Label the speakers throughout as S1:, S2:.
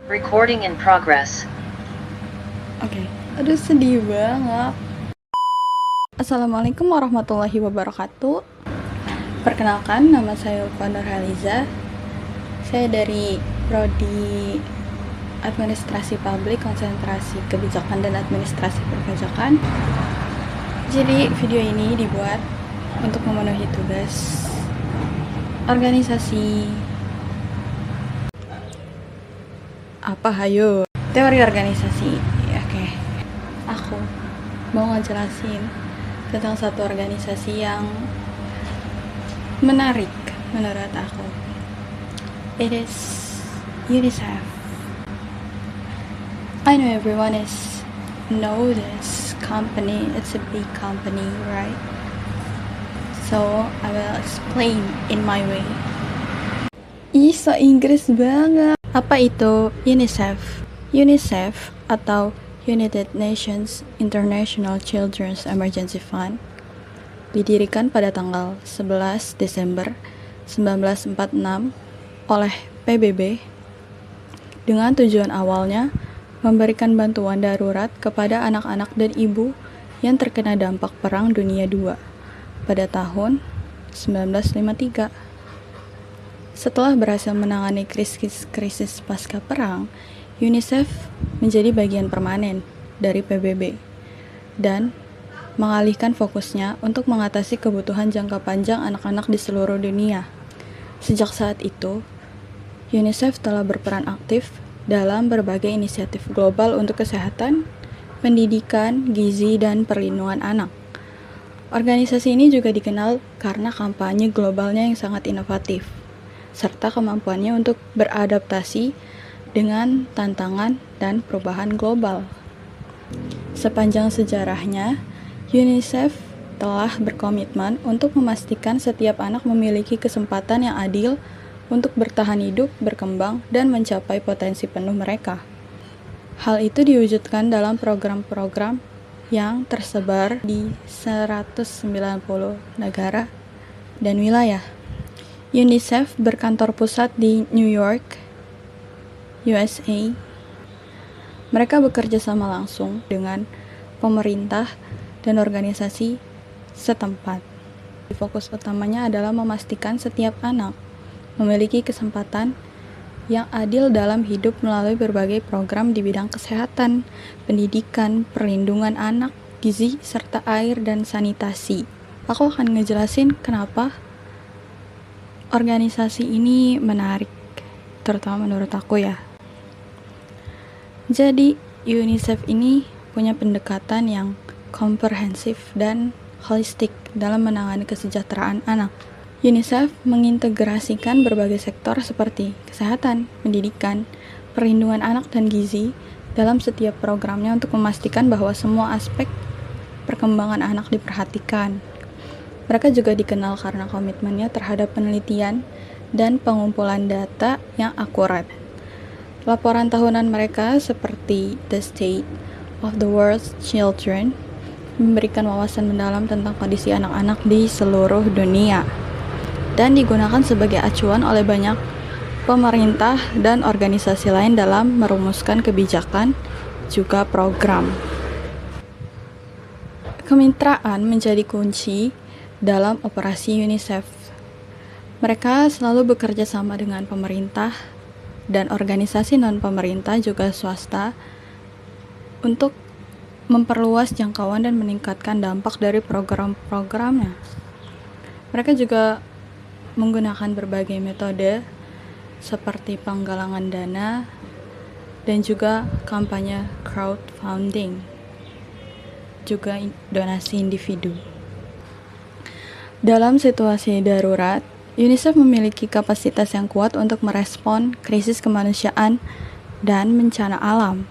S1: Recording in progress.
S2: Oke. Aduh, sedih banget. Assalamualaikum warahmatullahi wabarakatuh. Perkenalkan, nama saya Ulfa Nurhaliza. Saya dari Prodi Administrasi Publik, Konsentrasi Kebijakan dan Administrasi Perpajakan. Jadi, video ini dibuat untuk memenuhi tugas organisasi. Apa hayo? Teori organisasi. Oke. Aku mau ngejelasin tentang satu organisasi yang menarik menurut aku. It is UNICEF. I know everyone know this company. It's a big company, right? So I will explain in my way. Ih, so Inggris banget. Apa itu UNICEF? UNICEF atau United Nations International Children's Emergency Fund didirikan pada tanggal 11 Desember 1946 oleh PBB dengan tujuan awalnya memberikan bantuan darurat kepada anak-anak dan ibu yang terkena dampak Perang Dunia II pada tahun 1953. Setelah berhasil menangani krisis pasca perang, UNICEF menjadi bagian permanen dari PBB dan mengalihkan fokusnya untuk mengatasi kebutuhan jangka panjang anak-anak di seluruh dunia. Sejak saat itu, UNICEF telah berperan aktif dalam berbagai inisiatif global untuk kesehatan, pendidikan, gizi, dan perlindungan anak. Organisasi ini juga dikenal karena kampanye globalnya yang sangat inovatif, serta kemampuannya untuk beradaptasi dengan tantangan dan perubahan global. Sepanjang sejarahnya, UNICEF telah berkomitmen untuk memastikan setiap anak memiliki kesempatan yang adil untuk bertahan hidup, berkembang, dan mencapai potensi penuh mereka. Hal itu diwujudkan dalam program-program yang tersebar di 190 negara dan wilayah. UNICEF berkantor pusat di New York, USA. Mereka bekerja sama langsung dengan pemerintah dan organisasi setempat. Fokus utamanya adalah memastikan setiap anak memiliki kesempatan yang adil dalam hidup melalui berbagai program di bidang kesehatan, pendidikan, perlindungan anak, gizi, serta air dan sanitasi. Aku akan ngejelasin kenapa organisasi ini menarik, terutama menurut aku ya. Jadi, UNICEF ini punya pendekatan yang komprehensif dan holistik dalam menangani kesejahteraan anak. UNICEF mengintegrasikan berbagai sektor seperti kesehatan, pendidikan, perlindungan anak, dan gizi dalam setiap programnya untuk memastikan bahwa semua aspek perkembangan anak diperhatikan. Mereka juga dikenal karena komitmennya terhadap penelitian dan pengumpulan data yang akurat. Laporan tahunan mereka seperti The State of the World's Children memberikan wawasan mendalam tentang kondisi anak-anak di seluruh dunia dan digunakan sebagai acuan oleh banyak pemerintah dan organisasi lain dalam merumuskan kebijakan juga program. Kemitraan menjadi kunci dalam operasi UNICEF. Mereka selalu bekerja sama dengan pemerintah dan organisasi non-pemerintah juga swasta untuk memperluas jangkauan dan meningkatkan dampak dari program-programnya. Mereka juga menggunakan berbagai metode seperti penggalangan dana dan juga kampanye crowdfunding, juga donasi individu. Dalam situasi darurat, UNICEF memiliki kapasitas yang kuat untuk merespon krisis kemanusiaan dan bencana alam.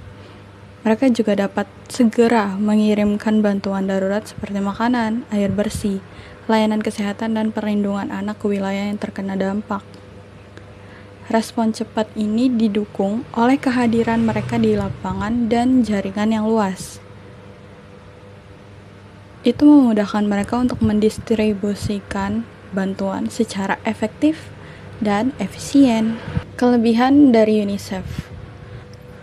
S2: Mereka juga dapat segera mengirimkan bantuan darurat seperti makanan, air bersih, layanan kesehatan, dan perlindungan anak ke wilayah yang terkena dampak. Respon cepat ini didukung oleh kehadiran mereka di lapangan dan jaringan yang luas. Itu memudahkan mereka untuk mendistribusikan bantuan secara efektif dan efisien. Kelebihan dari UNICEF: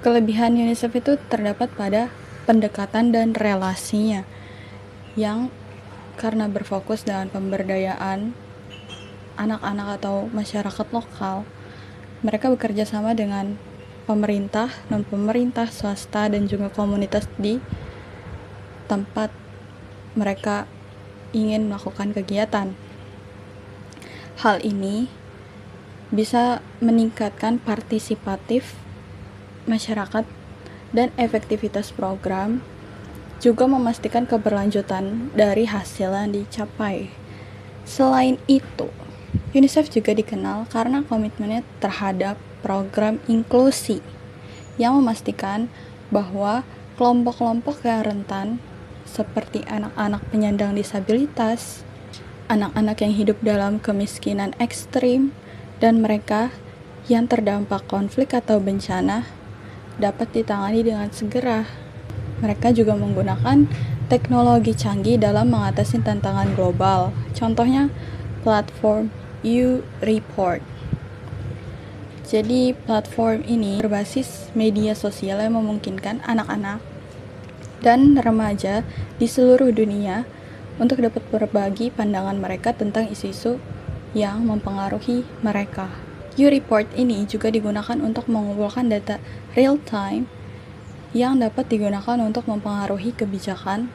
S2: Kelebihan UNICEF itu terdapat pada pendekatan dan relasinya yang karena berfokus dengan pemberdayaan anak-anak atau masyarakat lokal, mereka bekerja sama dengan pemerintah, non-pemerintah, swasta, dan juga komunitas di tempat mereka ingin melakukan kegiatan. Hal ini bisa meningkatkan partisipatif masyarakat dan efektivitas program, juga memastikan keberlanjutan dari hasil yang dicapai. Selain itu, UNICEF juga dikenal karena komitmennya terhadap program inklusi yang memastikan bahwa kelompok-kelompok yang rentan seperti anak-anak penyandang disabilitas, anak-anak yang hidup dalam kemiskinan ekstrim, dan mereka yang terdampak konflik atau bencana dapat ditangani dengan segera. Mereka juga menggunakan teknologi canggih dalam mengatasi tantangan global. Contohnya platform U-Report. Jadi platform ini berbasis media sosial yang memungkinkan anak-anak dan remaja di seluruh dunia untuk dapat berbagi pandangan mereka tentang isu-isu yang mempengaruhi mereka. U-Report ini juga digunakan untuk mengumpulkan data real-time yang dapat digunakan untuk mempengaruhi kebijakan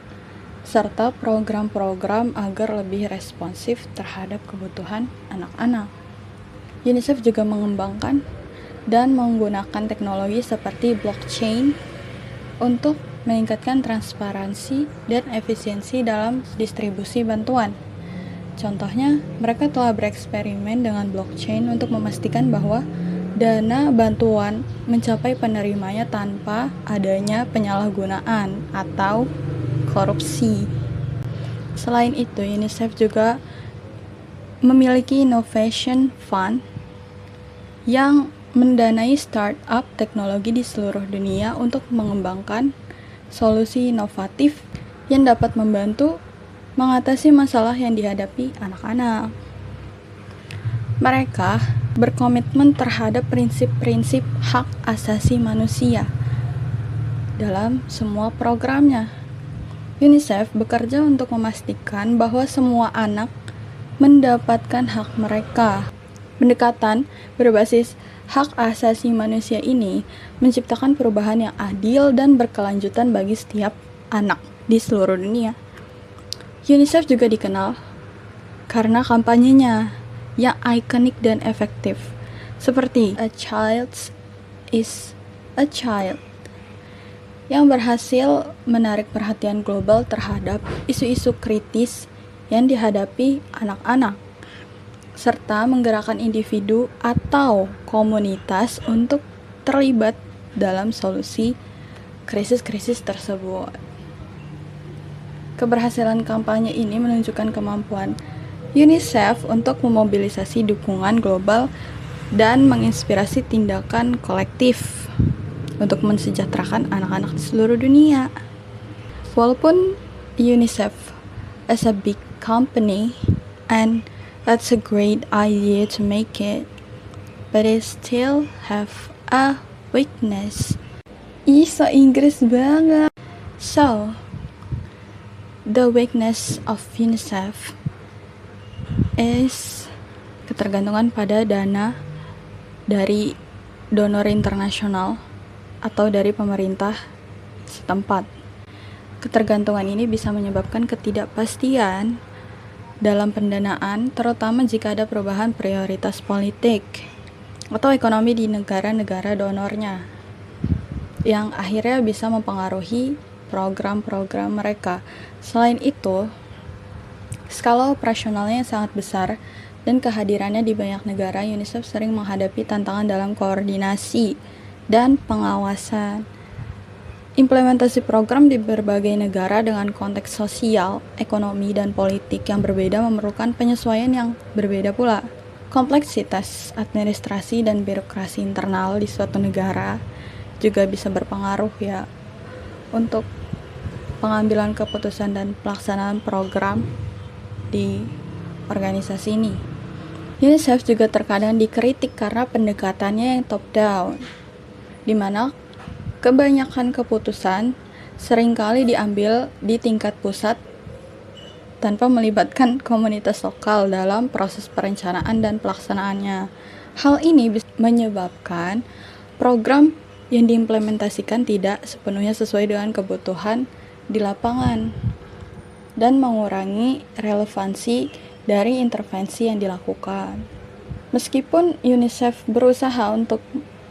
S2: serta program-program agar lebih responsif terhadap kebutuhan anak-anak. UNICEF juga mengembangkan dan menggunakan teknologi seperti blockchain untuk meningkatkan transparansi dan efisiensi dalam distribusi bantuan. Contohnya, mereka telah bereksperimen dengan blockchain untuk memastikan bahwa dana bantuan mencapai penerimanya tanpa adanya penyalahgunaan atau korupsi. Selain itu, UNICEF juga memiliki Innovation Fund yang mendanai startup teknologi di seluruh dunia untuk mengembangkan solusi inovatif yang dapat membantu mengatasi masalah yang dihadapi anak-anak. Mereka berkomitmen terhadap prinsip-prinsip hak asasi manusia dalam semua programnya. UNICEF bekerja untuk memastikan bahwa semua anak mendapatkan hak mereka. Pendekatan berbasis hak asasi manusia ini menciptakan perubahan yang adil dan berkelanjutan bagi setiap anak di seluruh dunia. UNICEF juga dikenal karena kampanyenya yang ikonik dan efektif, seperti A Child is a Child, yang berhasil menarik perhatian global terhadap isu-isu kritis yang dihadapi anak-anak, serta menggerakkan individu atau komunitas untuk terlibat dalam solusi krisis-krisis tersebut. Keberhasilan kampanye ini menunjukkan kemampuan UNICEF untuk memobilisasi dukungan global dan menginspirasi tindakan kolektif untuk mensejahterakan anak-anak di seluruh dunia. Walaupun UNICEF is a big company and that's a great idea to make it, but it still have a weakness. So Inggris banget. So, the weakness of UNICEF is ketergantungan pada dana dari donor internasional atau dari pemerintah setempat. Ketergantungan ini bisa menyebabkan ketidakpastian dalam pendanaan, terutama jika ada perubahan prioritas politik atau ekonomi di negara-negara donornya, yang akhirnya bisa mempengaruhi program-program mereka. Selain itu, skala operasionalnya yang sangat besar dan kehadirannya di banyak negara, UNICEF sering menghadapi tantangan dalam koordinasi dan pengawasan. Implementasi program di berbagai negara dengan konteks sosial, ekonomi, dan politik yang berbeda memerlukan penyesuaian yang berbeda pula. Kompleksitas administrasi dan birokrasi internal di suatu negara juga bisa berpengaruh ya untuk pengambilan keputusan dan pelaksanaan program di organisasi ini. UNICEF juga terkadang dikritik karena pendekatannya yang top down, di mana Kebanyakan keputusan seringkali diambil di tingkat pusat tanpa melibatkan komunitas lokal dalam proses perencanaan dan pelaksanaannya. Hal ini bisa menyebabkan program yang diimplementasikan tidak sepenuhnya sesuai dengan kebutuhan di lapangan dan mengurangi relevansi dari intervensi yang dilakukan. Meskipun UNICEF berusaha untuk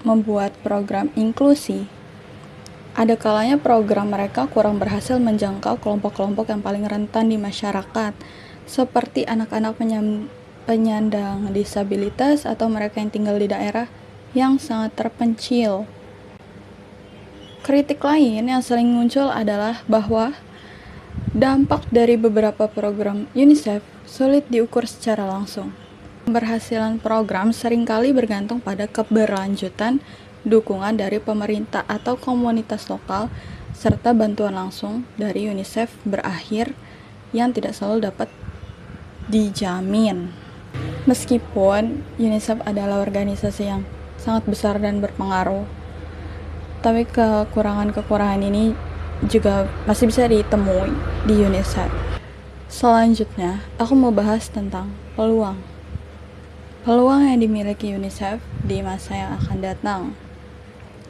S2: membuat program inklusi, ada kalanya program mereka kurang berhasil menjangkau kelompok-kelompok yang paling rentan di masyarakat, seperti anak-anak penyandang disabilitas atau mereka yang tinggal di daerah yang sangat terpencil. Kritik lain yang sering muncul adalah bahwa dampak dari beberapa program UNICEF sulit diukur secara langsung. Keberhasilan program seringkali bergantung pada keberlanjutan dukungan dari pemerintah atau komunitas lokal, serta bantuan langsung dari UNICEF berakhir yang tidak selalu dapat dijamin. Meskipun UNICEF adalah organisasi yang sangat besar dan berpengaruh, tapi kekurangan-kekurangan ini juga masih bisa ditemui di UNICEF. Selanjutnya, aku mau bahas tentang peluang. Peluang yang dimiliki UNICEF di masa yang akan datang.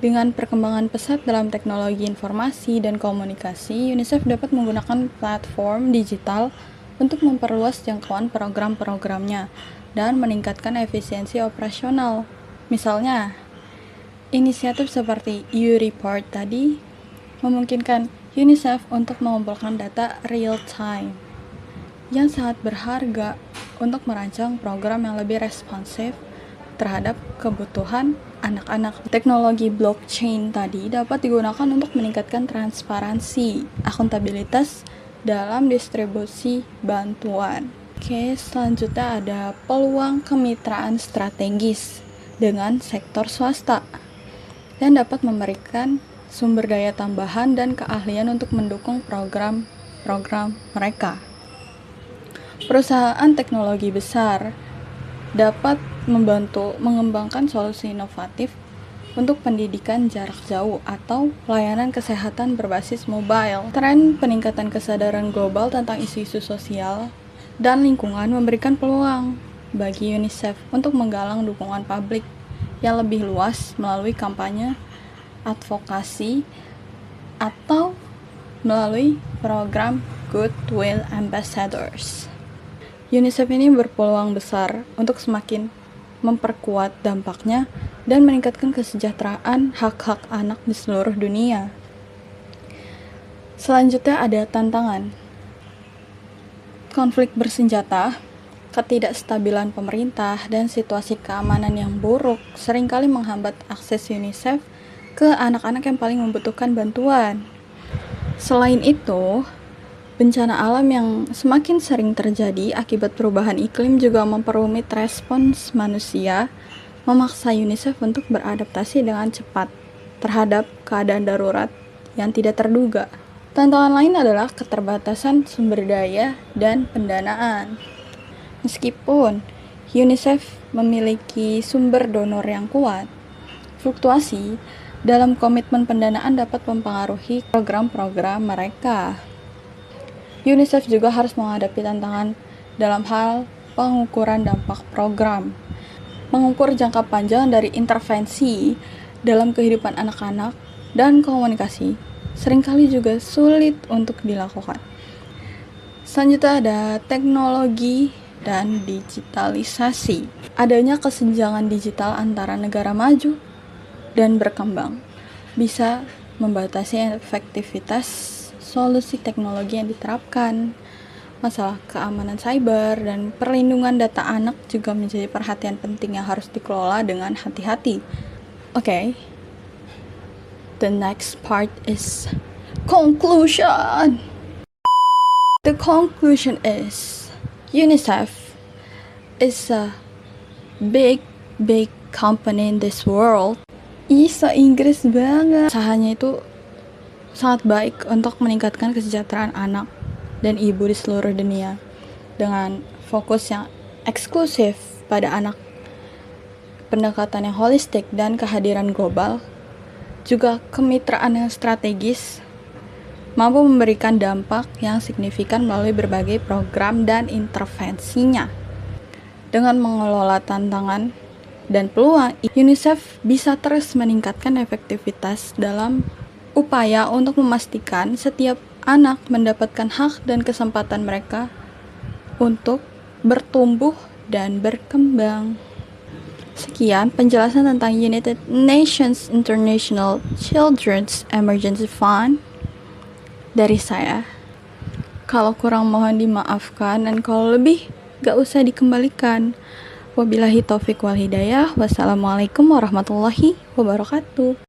S2: Dengan perkembangan pesat dalam teknologi informasi dan komunikasi, UNICEF dapat menggunakan platform digital untuk memperluas jangkauan program-programnya dan meningkatkan efisiensi operasional. Misalnya, inisiatif seperti U-Report tadi memungkinkan UNICEF untuk mengumpulkan data real-time yang sangat berharga untuk merancang program yang lebih responsif terhadap kebutuhan anak-anak. Teknologi blockchain tadi dapat digunakan untuk meningkatkan transparansi, akuntabilitas dalam distribusi bantuan. Oke, selanjutnya ada peluang kemitraan strategis dengan sektor swasta yang dapat memberikan sumber daya tambahan dan keahlian untuk mendukung program-program mereka. Perusahaan teknologi besar dapat membantu mengembangkan solusi inovatif untuk pendidikan jarak jauh atau layanan kesehatan berbasis mobile. Tren peningkatan kesadaran global tentang isu-isu sosial dan lingkungan memberikan peluang bagi UNICEF untuk menggalang dukungan publik yang lebih luas melalui kampanye, advokasi, atau melalui program Goodwill Ambassadors. UNICEF ini berpeluang besar untuk semakin memperkuat dampaknya dan meningkatkan kesejahteraan hak-hak anak di seluruh dunia. Selanjutnya ada tantangan. Konflik bersenjata, ketidakstabilan pemerintah, dan situasi keamanan yang buruk seringkali menghambat akses UNICEF ke anak-anak yang paling membutuhkan bantuan. Selain itu, bencana alam yang semakin sering terjadi akibat perubahan iklim juga memperumit respons manusia, memaksa UNICEF untuk beradaptasi dengan cepat terhadap keadaan darurat yang tidak terduga. Tantangan lain adalah keterbatasan sumber daya dan pendanaan. Meskipun UNICEF memiliki sumber donor yang kuat, fluktuasi dalam komitmen pendanaan dapat mempengaruhi program-program mereka. UNICEF juga harus menghadapi tantangan dalam hal pengukuran dampak program. Mengukur jangka panjang dari intervensi dalam kehidupan anak-anak dan komunikasi seringkali juga sulit untuk dilakukan. Selanjutnya ada teknologi dan digitalisasi. Adanya kesenjangan digital antara negara maju dan berkembang bisa membatasi efektivitas solusi teknologi yang diterapkan. Masalah keamanan cyber dan perlindungan data anak juga menjadi perhatian penting yang harus dikelola dengan hati-hati. Okay. The next part is conclusion. The conclusion is UNICEF is a big company in this world. Isa Inggris banget. Usahanya itu sangat baik untuk meningkatkan kesejahteraan anak dan ibu di seluruh dunia dengan fokus yang eksklusif pada anak, pendekatan yang holistik, dan kehadiran global juga kemitraan yang strategis, mampu memberikan dampak yang signifikan melalui berbagai program dan intervensinya. Dengan mengelola tantangan dan peluang, UNICEF bisa terus meningkatkan efektivitas dalam upaya untuk memastikan setiap anak mendapatkan hak dan kesempatan mereka untuk bertumbuh dan berkembang. Sekian penjelasan tentang United Nations International Children's Emergency Fund dari saya. Kalau kurang mohon dimaafkan, dan kalau lebih gak usah dikembalikan. Wabillahi taufiq wal hidayah. Wassalamualaikum warahmatullahi wabarakatuh.